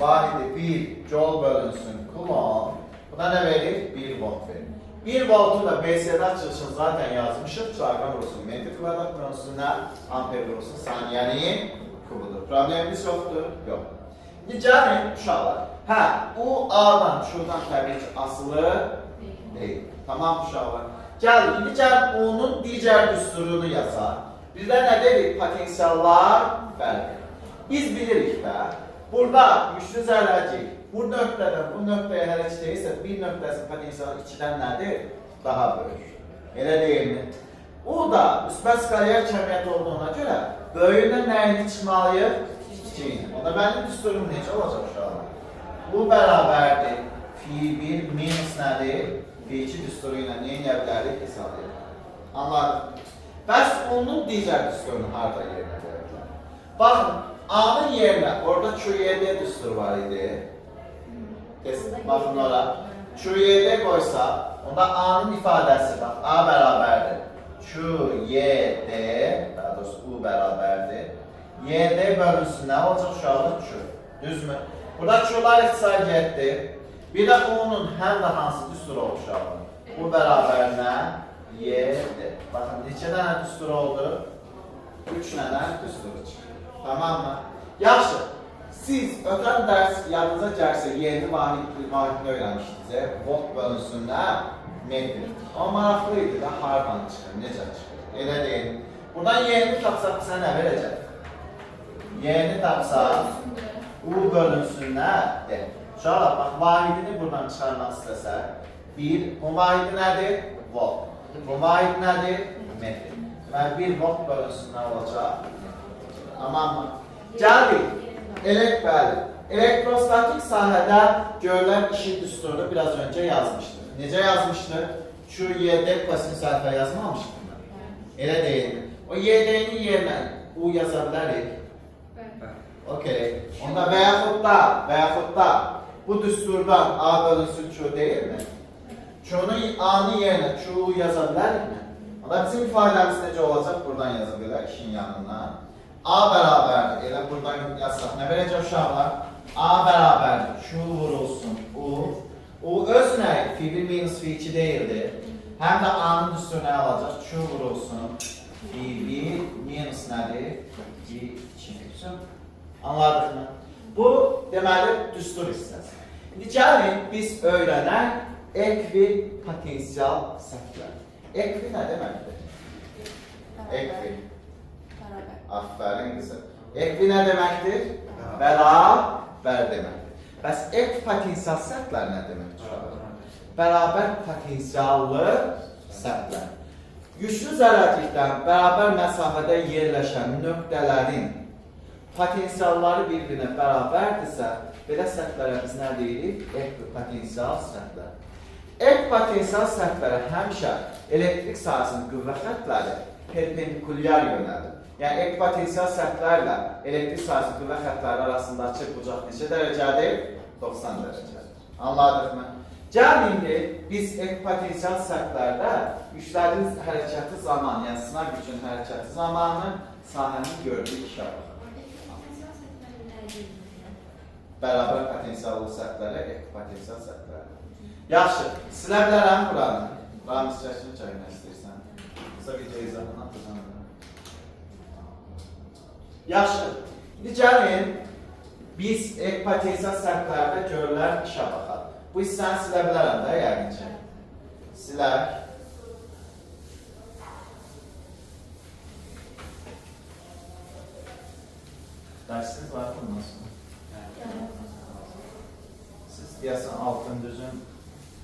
Vahidi 1 joule bölünsün coulomb. Buna nə verir? 1 volt verir. 1 voltu da BSD açılışını zaten yazmışıq. Çarpan vurulsun metr kvadrat mövzusuna, amper vurulsun saniyənin kubudur. Problemimiz yoxdur? Yox. İndi gəlin uşaqlar. Hə, u A'dan, şuradan təbii ki asılı deyil. Tamam uşaqlar. Gəlin, indi gəlin U'nun digər düsturunu yazaq. Bir də nə dedik? Potensiallar fərqi. Biz bilirik də, burada güclü zərrəcik bu nöqtədən bu nöqtəyə hərəkət edirsə, bir nöqtəsinin potensialı 2-dən nədir? Daha böyük. Elə deyilmi? O da müsbət skalyer kəmiyyət olduğuna görə böyüyünə nəyini çıxmalıyıq? 2-ni. Onda mənim düsturum necə olacaq uşaqlar? Bu bərabərdir. Fi1 minus nədir? Fi2 düsturu ilə neyə bilərik? Hesablayalım. Anladın? Bəs onun digər düsturunu harada yerinə qoyurlar? Baxın, A'nın yerinə, orada QYD düsturu var idi. Baxın ora. QYD qoysa, onda A'nın ifadəsi bax, A bərabərdir. QYD, daha doğrusu U bərabərdir. YD bölünsün, nə olacaq uşaqlar? Q. Düzmü? Burada Q'lar ixtisar getdi. Bir də U'nun həm də hansı düsturu oldu uşaqlar? U bərabər nə? YD. Baxın, neçə dənə düstur oldu? 3 dənə düsturu çıxır. Tamam mı? Yaxşı. Siz ötən dərs yadınıza gəlsə yeni vahidini öyrənmişdinizə. Volt bölünsün nə? Metr. Amma maraqlı idi də hardan çıxır, necə çıxır? Elə deyil. Buradan yerini tapsaq bizə nə verəcək? Yerini tapsaq U bölünsün nə? De. Uşaqlar, bax, vahidini buradan çıxarmaq istəsək. Bu vahidi nədir? Volt. Bu vahid nədir? Metr. Deməli, 1 volt bölünsün nə olacaq? Tamam mı? Gəldik. Bəli. Elektrostatik sahədə görülən işin düsturunu biraz öncə yazmışdıq. Necə yazmışdıq? QYD klasin səhifə yazmamışdıq mı? Elə deyilmi? O YD-nin yerinə U yaza bilərik. Okey. Onda və yaxud da bu düsturdan A bölünsün Q deyilmi? Q'nun A'nın yerinə Q yaza bilərikmi? Onda bizim ifadəmiz necə olacaq? Buradan yaza bilər işin yanına. A bərabərdir. Elə buradan yazsaq nə verəcək uşaqlar? A bərabərdir. Q vurulsun U. U öz nəyi? Fi1 minus Fi2 deyildi. Həm də A'nın düsturu nə alacaq? Q vurulsun Fi1 minus nədir? Fi2. Anladıq mı? Bu deməli düstur hissəsi. İndi gəlin biz öyrənək ekvipotensial səthlər. Ekvi nə deməkdir? Ekvi. Aferin qızım. Ekvi nə deməkdir? Bərabər deməkdir. Bəs ekvipotensial səthlər nə deməkdir? Bərabər potensiallı səthlər. Güclü zərərlikdən bərabər məsafədə yerləşən nöqtələrin potensialları bir-birinə bərabərdirsə, belə səthlərə biz nə deyirik? Ekvipotensial səthlər. Ekvipotensial səthlərə həmişə elektrik sahəsinin qüvvə xəttləri perpendikulyar yönəlir. Yəni, ekvipotensial səthlərlə elektrik sahəsinin qüvvə xəttləri arasındakı bucaq neçə dərəcədir? 90 dərəcədir. Anladıq mı? Gəlin indi biz ekvipotensial səthlərdə güclərin hərəkəti zamanı, yəni sınaq gücünün hərəkəti zamanı sahənin gördüyü işə baxır. Bərabər potensiallı səthlərə ekvipotensial səthlərə. Yaxşı, silə bilərəm buranı. Buranı istəyirsən, çəkmək istəyirsən. Qısa video izahını atacağım. Yaxşı, indi gəlin biz ekvipotensial səthlərdə görülən işə baxaq. Bu hissəni silə bilərəm də, yəqin ki. Silək. Dərsiniz var bundan sonra. Siz deyəsən altın düzün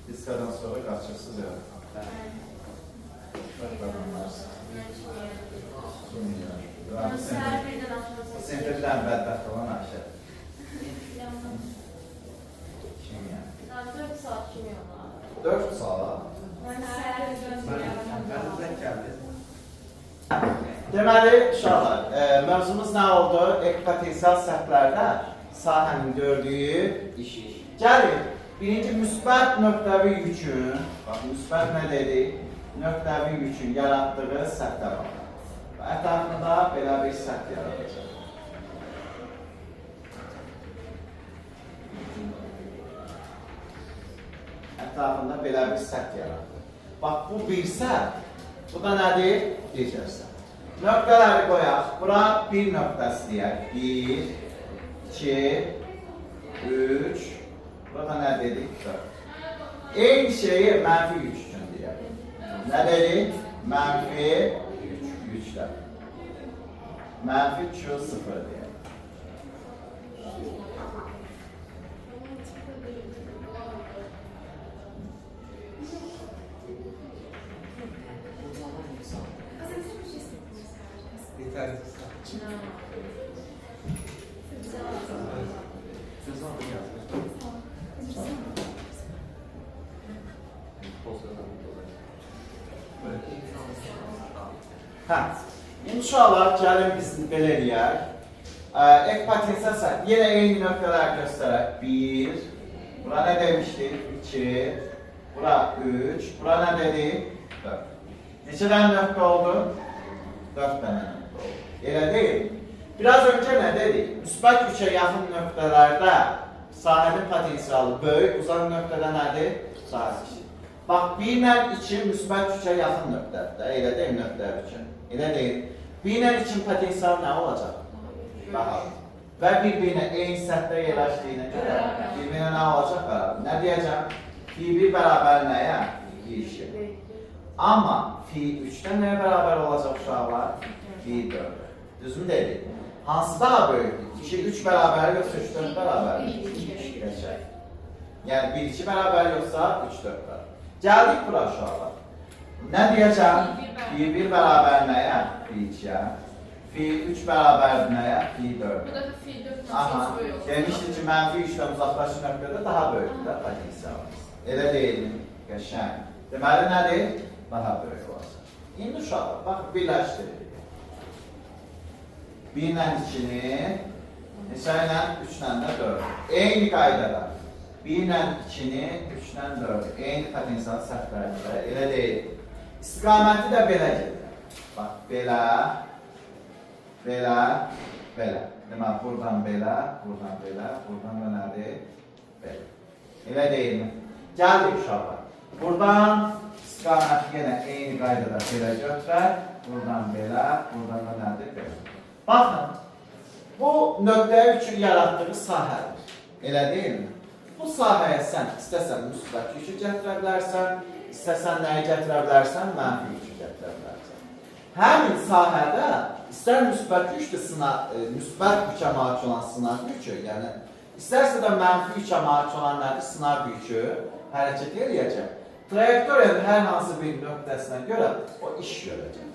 diskadan sonra qaçırsınız ya. Sinirdən bədbəxt olan Ayşə. Kim yəni? 4 saat kimi olar. 4 saat? Deməli, uşaqlar, mövzumuz nə oldu? Ekvipotensial səthlərdə sahənin gördüyü işi. Gəlin, birinci müsbət nöqtəvi yükün, bax, müsbət nə dedik? Nöqtəvi yükün yaratdığı səthə baxaq. Və ətrafında belə bir səth yaradacaq. Ətrafında belə bir səth yaratır. Bax, bu birsə, bu da nədir? Diyəcəksən. Nöqtələri qoyaq. Bura bir nöqtəsi deyək. 1, 2, 3, burada nə dedik? 4. Eyni şeyi mənfi 3 üçün deyək. Nə dedik? Mənfi 3'lə. Mənfi 3, 0 deyək. İnşallah gəlin biz belə eləyək. Ek potensial yenə eyni nöqtələr göstərək. 1, bura nə demişdik? 2, bura 3, bura nə dedik? 4. Neçə dənə nöqtə oldu? 4 dənə nöqtə oldu. Elə deyil. Biraz öncə nə dedik? Müsbət 3'ə yaxın nöqtələrdə sahənin potensialı böyük, uzaq nöqtədə nədir? Sahəsi kiçik. Bax, 1 ilə 2 müsbət 3'ə yaxın nöqtədir. Elə deyil nöqtələr üçün. Elə deyil. 1 ilə 2'in potensialı nə olacaq? Daha. Və bir-birinə eyni səthdə yerləşdiyinə görə bir-birinə nə olacaq? Bərabər. Nə deyəcəm? Fi 1 bərabər nəyə? Fi 2. Amma fi 3'dən nəyə bərabər olacaq uşaqlar? Fi 4. Düzmü dedik? Hansı daha böyükdür? 2, 3 bərabər yoxsa 3, 4 bərabər? 2 qəşək. Yəni 1, 2 bərabər yoxsa 3, 4 bərabər. Gəldik bura uşaqlar. Nə deyəcəm? Fi 1 bərabər nəyə? Fi 2'yə. Fi 3 bərabər nəyə? Fi 4'ə. Bu da fi 4 Aha. Demişdik ki, mənfi 3'dən uzaqlaşın nöqtədə daha böyükdür potensialımız. Elə deyilmi? Qəşəng. Deməli nədir? Daha böyük olacaq. İndi uşaqlar, baxın, birləşdiririk. 1 ilə 2'ni, neçə ilə? 3 ilə də 4. Eyni qaydada. 1 ilə 2'ni, 3 ilə 4. Eyni potensial səthlərində. Elə deyil. İstiqaməti də belə gedir. Bax, belə, belə, belə. Deməli, buradan belə, buradan belə, buradan da nədir? Belə. Elə deyilmi? Gəldik uşaqlar. Buradan istiqaməti yenə eyni qaydada belə götürək. Buradan belə, buradan da nədir? Belə. Baxın, bu nöqtəyə üçün yaratdığı sahədir. Elə deyilmi? Bu sahəyə sən istəsən müsbət 3'ü gətirə bilərsən, istəsən nəyi gətirə bilərsən, mənfi 3'ü gətirə bilərsən. Həmin sahədə istər müsbət 3'dür, müsbət 3'ə malik olan sınaq yükü, yəni istərsə də mənfi 3'ə malik olan nədir? Sınaq yükü hərəkət edəcək. Trayektoriyanın hər hansı bir nöqtəsinə görə o iş görəcək.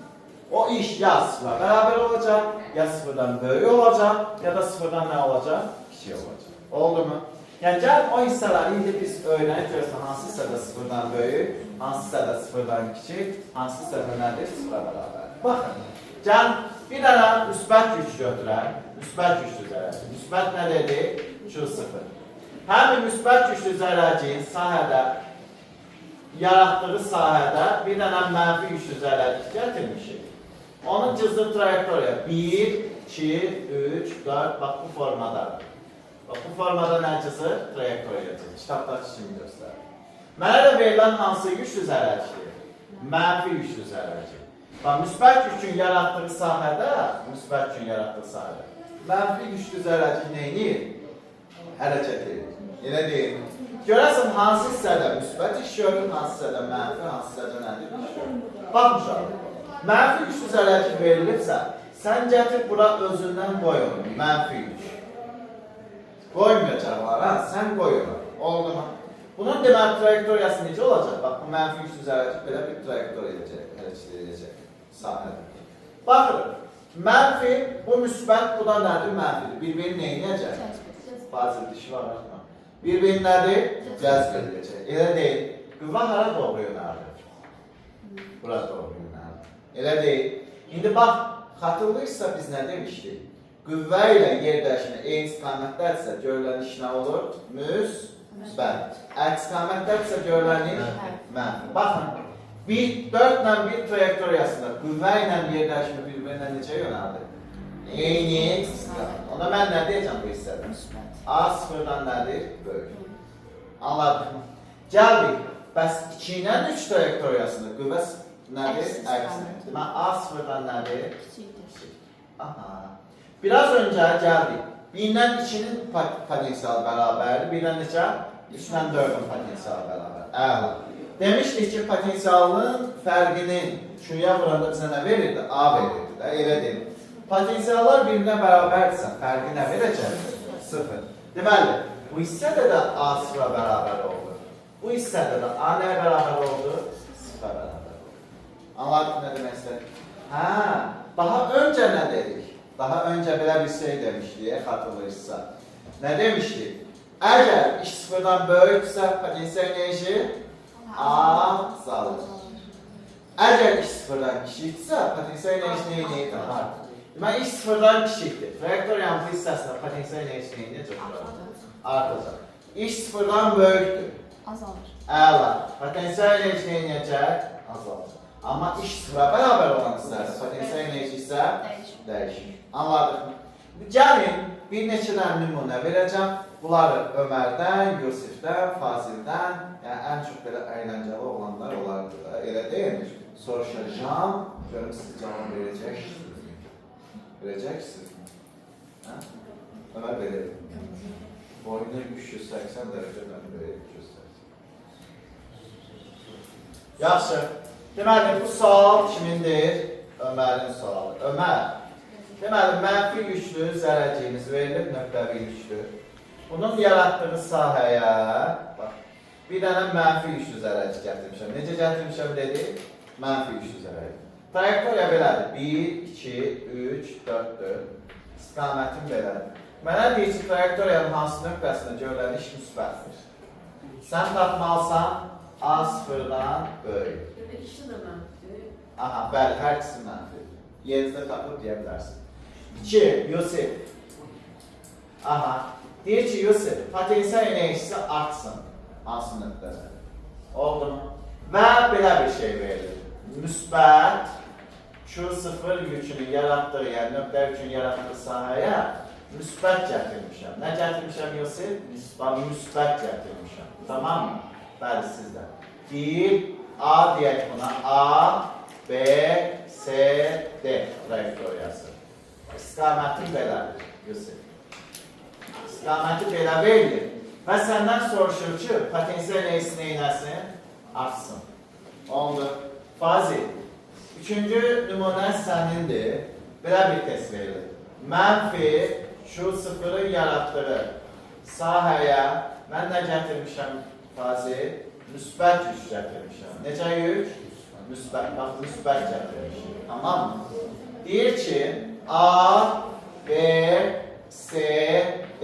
O iş ya 0'a bərabər olacaq, ya 0'dan böyük olacaq, ya da 0'dan nə olacaq? Kiçik olacaq. Oldu mu? Yəni, gəlin o hissələri indi biz öyrənib görürsən, hansı hissədə 0'dan böyük, hansı hissədə 0'dan kiçik, hansı hissədə nədir? 0'a bərabər. Baxın, gəlin bir dənə müsbət yük götürək, müsbət yüklü zərəci. Müsbət nə dedi? Q0. Həmin müsbət yüklü zərəciyin sahədə, yaratdığı sahədə bir dənə mənfi yüklü zərəci gətirmişik. Onun cızdığı trayektoriya 1, 2, 3, 4, bax bu formadadır. Bax bu formada nə cızır? Trayektoriya cızır. Kitabdakı kimi göstərir. Mənə də verilən hansı yüklü zərəcidir? Mənfi yüklü zərəci. Bax, müsbət yükün yaratdığı sahədə, mənfi yüklü zərəci neyini? Hərəkət edir. Elə deyil. Görəsən hansı hissədə müsbət iş görür, hansı hissədə mənfi, hansı hissədə nədir? Baxmışaq. Mənfi yüklü zərəci verilibsə, sən gətir bura özündən qoy onu, mənfi yük. Qoymayacaqlar, ha? Sən qoy onu. Oldu mu? Bunun deməli trayektoriyası necə olacaq? Bax, bu mənfi yüklü zərəci belə bir trayektoriya hərəkət edəcək sahədə. Baxın, mənfi, bu müsbət, bu da nədir? Mənfidir. Bir-birini neynəyəcək? Bazı dişi var, açma. Bir-birini nədir? Cəzb edəcək. Elə deyil. Qüvvə hara doğru yönəldir? Bura doğru yönəldir. Elə deyil. İndi bax, xatırlayırsa biz nə demişdik? Qüvvə ilə yer dəyişmə eyni istiqamətdədirsə görülən iş nə olur? Müsbət. Əks istiqamətdədirsə görülən iş mənfi. Baxın, 4 ilə 1 trayektoriyasında qüvvə ilə yer dəyişmə bir-birinə necə yönəldir? Eyni istiqamət. Onda mən nə deyəcəm bu hissədə? A 0'dan nədir? Böyük. Anladıq mı? Gəldik. Bəs 2 ilə 3 trayektoriyasında qüvvə nədir? Əksi Əksidir. Demək, A sıfırdan nədir? Kiçikdir. Aha. Biraz öncə gəldik. 1-dən 2-nin potensialı bərabərdir. 1-dən neçə? 3-dən 4-ün potensialı bərabər. Əla. Demişdik ki, potensialın fərqinin Q-ya vuranda bizə nə verirdi? A verirdi də, elə deyil. Potensiallar birbirine bərabərdirsə, fərqi nə verəcək? 0. Deməli, bu hissədə də A 0-a bərabər oldu. Bu hissədə də A nəyə bərabər oldu? 0-a bərabər oldu. Anladın nə demək istədik? Hə, daha öncə nə dedik? Daha öncə belə bir şey demişdik, xatırlayırsa. Nə demişdik? Əgər iş 0-dan böyüksə, potensial enerji azalır. Əgər iş 0-dan kiçikdirsə, potensial enerji neyini artır? Demək, iş 0-dan kiçikdir. Trayektoriyanın bu hissəsində potensial enerji neyini artacaq? İş 0-dan böyükdür. Azalır. Əla. Potensial enerji neyinəcək? Azalır. Amma iş 0-a bərabər olan hissələrdə potensial enerji isə dəyişir. Anladıq mı? Gəlin, bir neçə dənə nümunə verəcəm. Bunları Ömərdən, Yusifdən, Fazildən, yəni ən çox belə əyləncəli olanlar olardı da. Elə deyilmiş. Soruşacağım, görüm siz cavab verəcəksiniz. Verəcəksiniz mi? Hə? Ömər verir. Boynu 380 dərəcədən belə 280. Yaxşı. Deməli, bu sual kimindir? Ömərin sualı. Ömər, deməli, mənfi yüklü zərərciyimiz verilib, nöqtəvi yüklü. Bunun yaratdığı sahəyə, bax, bir dənə mənfi yüklü zərərci gətirmişəm. Necə gətirmişəm dedik? Mənfi yüklü zərərci. Trayektoriya belədir. 1, 2, 3, 4, 4. İstiqamətim belədir. Mənə deyir ki, trayektoriyanın hansı nöqtəsində görülən iş müsbətdir. Sən tapmalısan A sıfırdan böyük. İkisi də mənfidir. Aha, bəli, hər ikisi mənfidir. Yerinizdə tapıb deyə bilərsin. 2, Yusif. Aha, deyir ki, Yusif, potensial enerjisi artsın. Hansı nöqtədə? Oldu mu? Və belə bir şey verilir. Müsbət Q0 yükünü yaratdığı, yəni nöqtə yükünü yaratdığı sahəyə müsbət gətirmişəm. Nə gətirmişəm Yusif? Müsbət gətirmişəm. Tamam mı? Bəli, sizdə. 1, A deyək buna. A, B, C, D trayektoriyası. İstiqaməti belədir, Yusuf. İstiqaməti belə verilir. Və səndən soruşur ki, potensial enerjisi neynəsin? Artsın. Oldu. Fazil, 3-cü nümunə sənindir. Belə bir test verilir. Mənfi Q0-ı yaratdığı sahəyə mən nə gətirmişəm Fazil? Müsbət yük gətirmişəm. Necə yük? Müsbət. Bax, müsbət gətirmişəm. Tamam mı? Deyir ki, A, B, C, D.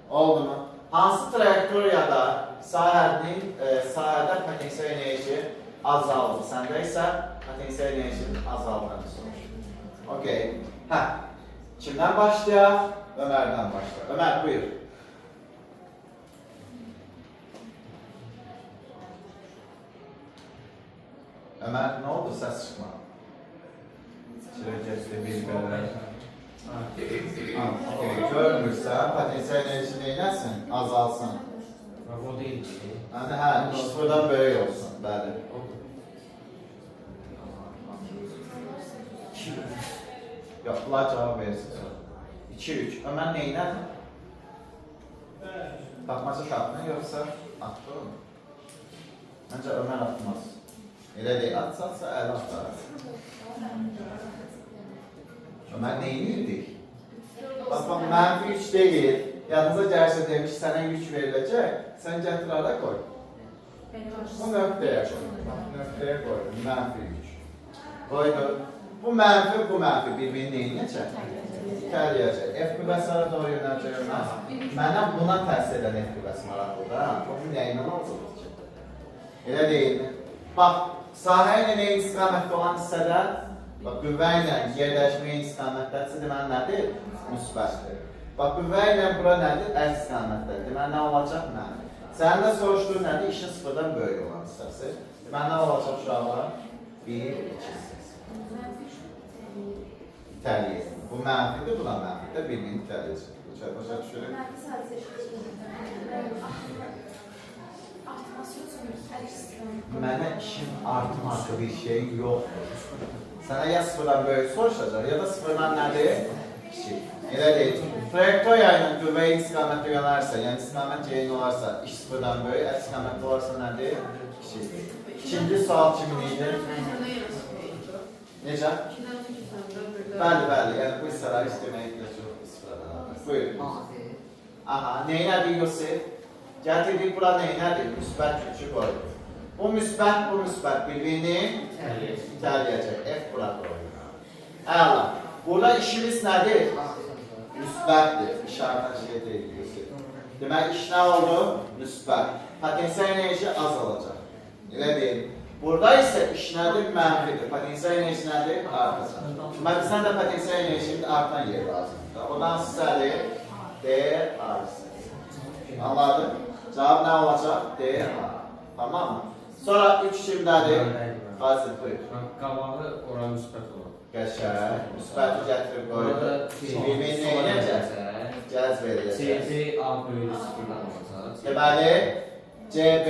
Oldu mu? Hansı trayektoriyada sahədə potensial enerji azaldı? Səndə isə potensial enerjinin azaldığını soruşur. Okey. Hə. Kimdən başlayaq? Ömərdən başlayaq. Ömər, buyur. Ömər, nə oldu? Səs çıxma. Şirəkətli bir qədər. Görmürsən, potensial enerji neynəsin? Azalsın. O deyil ki. Hə, sıfırdan böyük olsun. Bəli. Yox, bunlar cavab versin. 2-3. Ömər neynədir? Tapmaca tapmıyor, yoxsa atdı mı? Məncə Ömər atmaz. Elə deyil, atsansa əl atar. Ömər neyinirdik? Bax, mənfi 3 deyil. Yadınıza gəlsə demiş, sənə yük veriləcək, sən gətir ara qoy. Bu nöqtəyə qoy. Nöqtəyə qoy, mənfi 3. Qoydu. Bu mənfi, birbirini neyinəcək? İtələyəcək. F qüvvəsi ara doğru yönələcək. Mənə buna təsir edən F qüvvəsi maraqlıdır. Bu nəyindən olacaq ki? Elə deyilmi? Bax, sahə ilə neyin istiqamətdə olan hissədə, bax, qüvvə ilə yerdəşməyin istiqamətdədirsə, deməli nədir? Müsbətdir. Bax, qüvvə ilə bura nədir? Əks istiqamətdədir. Deməli, nə olacaq? Mənim. Sənin də soruşduğun nədir? İşin sıfırdan böyük olan hissəsi. Deməli, nə olacaq uşaqlar? 1, 2, 8. İtəliyir. Bu mənfidir, bu da mənfidir. Birbirini itəliyəcək. Başa düşürük. Mənfi sadəcə artması üçün mənə işin artı bir şey yoxdur. Sənə ya sıfırdan böyük soruşacaq, ya da sıfırdan nədir? Kiçik. Elə deyil. Trayektoriya ilə qüvvəyə istiqamətdə yönərsə, yəni istiqamət yayın olarsa, iş sıfırdan böyük, istiqamətdə olarsa nədir? Kiçik. İkinci sual kimin idi? Necə? Bəli, yəni bu hissələri istəməyə ehtiyac yoxdur sıfırdan. Buyurun. Aha, neynədir Yusuf? Gətirdik bura neynədir? Müsbət gücü qoydu. Bu müsbət bir-birini itələyəcək. F bura qoydu. Əla. Burada işimiz nədir? Müsbətdir. İşarədən şey deyil Yusuf. Demək, iş nə oldu? Müsbət. Potensial enerji azalacaq. Elə deyil. Burada isə iş nədir? Mənfidir. Potensial enerji nədir? Artacaq. Bizdən də potensial enerjinin artan yeri lazımdır. Odan sizədir D arası. Anladın? Cavab nə olacaq? D A. Tamam mı? Sonra 3 kimdədir? Qazim, buyur. Qabağı ora müsbət olur. Qəşəng. Müsbəti gətirib qoydu. Bir-birini neynəcək? Cəzb edəcək. CB A böyük sıfırdan olacaq. Deməli, CB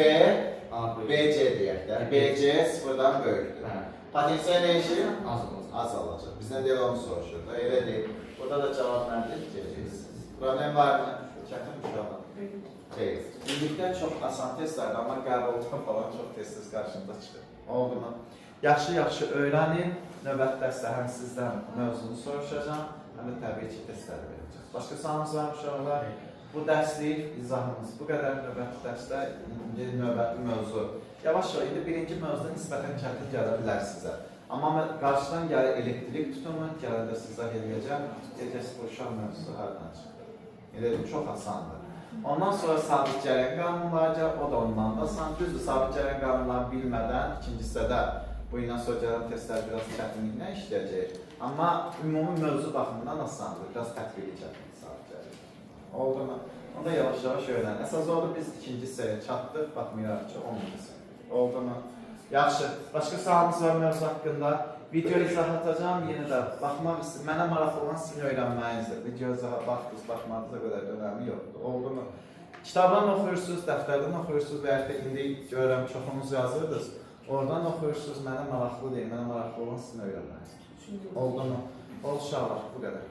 BC deyək də. BC sıfırdan böyükdür. Potensial enerji azalacaq. Bizdən deyil onu soruşur da. Elə deyil. Burada da cavab nədir? Cəziz. Problem var mı? Çətin uşaqlar. Deyil. Birlikdə çox asan testlərdir, amma qəbulda falan çox test qarşımıza çıxır. Oldu mu? Yaxşı öyrənin. Növbəti dərsdə həm sizdən mövzunu soruşacağım, həm də təbii ki, testləri verəcəm. Başqa sualınız var uşaqlar? Bu dərslik izahımız bu qədər. Növbəti dərsdə növbəti mövzu. Yavaş-yavaş, indi birinci mövzuda nisbətən çətin gələ bilər sizə. Amma qarşıdan gəlir elektrik tutumu, gələndə sizə eləyəcəm. Deyəcəksiniz, bu uşaq mövzusu haradan çıxdı? Elə çox asandır. Ondan sonra sabit cərəyan qanunları, o da ondan da asan. Düzdür, sabit cərəyan qanunlarını bilmədən ikinci hissədə bu ilə sonra gələn testlər biraz çətinliklə işləyəcək. Amma ümumi mövzu baxımından asandır, biraz tətbiqi çətinlik sabit cərəyan. Oldu mu? Onda yavaş-yavaş öyrənin. Əsas oldu, biz ikinci hissəyə çatdıq, baxmayaraq ki, 10-cu hissə. Oldu mu? Yaxşı. Başqa sualınız var mövzu haqqında? Video izah atacağım, yenə də baxmaq istəyir. Mənə maraqlı olan sizin öyrənməyinizdir. Video izah baxmadığınıza qədər önəmi yoxdur. Oldu mu? Kitabdan oxuyursunuz, dəftərdən oxuyursunuz və ya da indi görürəm çoxunuz yazırdınız. Oradan oxuyursunuz, mənə maraqlı deyil, mənə maraqlı olan sizin öyrənməyinizdir. Oldu mu? Oldu uşaqlar, bu qədər.